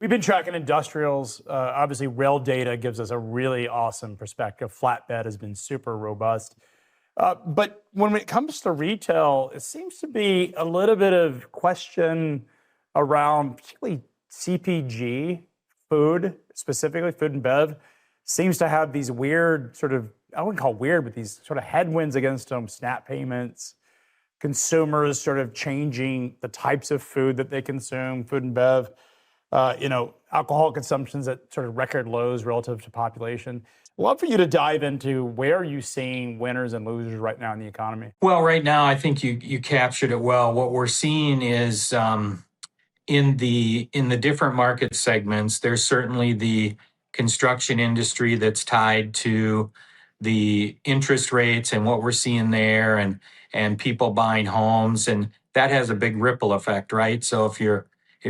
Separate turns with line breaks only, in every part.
We've been tracking industrials. Obviously, rail data gives us a really awesome perspective. Flatbed has been super robust. But when it comes to retail, it seems to be a little bit of question around particularly CPG, food, specifically food and bev, seems to have these weird sort of, I wouldn't call weird, but these sort of headwinds against them, SNAP payments, consumers sort of changing the types of food that they consume, food and bev, alcohol consumption's at sort of record lows relative to population. Love for you to dive into where are you seeing winners and losers right now in the economy?
Well, right now, I think you captured it well. What we're seeing is in the different market segments, there's certainly the construction industry that's tied to the interest rates and what we're seeing there, and people buying homes, and that has a big ripple effect, right? So if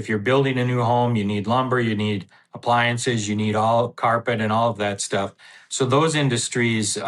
you're building a new home, you need lumber, you need appliances, you need all carpet and all of that stuff. So those industries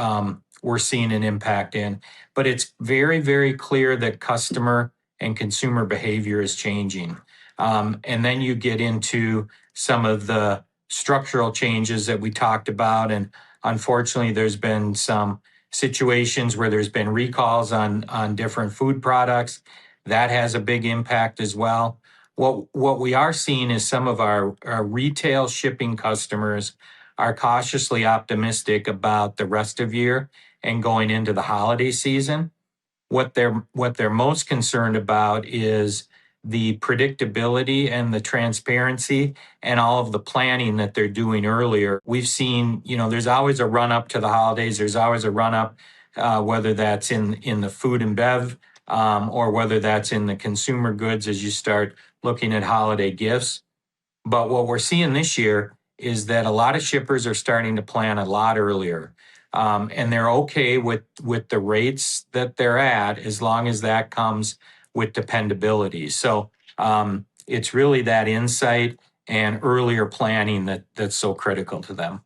we're seeing an impact in, but it's very, very clear that customer and consumer behavior is changing. And then you get into some of the structural changes that we talked about. And unfortunately, there's been some situations where there's been recalls on different food products. That has a big impact as well. What we are seeing is some of our retail shipping customers are cautiously optimistic about the rest of year and going into the holiday season. What they're most concerned about is the predictability and the transparency and all of the planning that they're doing earlier. We've seen, there's always a run up to the holidays. There's always a run up, whether that's in the food and bev or whether that's in the consumer goods as you start looking at holiday gifts. But what we're seeing this year is that a lot of shippers are starting to plan a lot earlier. And they're okay with the rates that they're at as long as that comes with dependability. So it's really that insight and earlier planning that's so critical to them.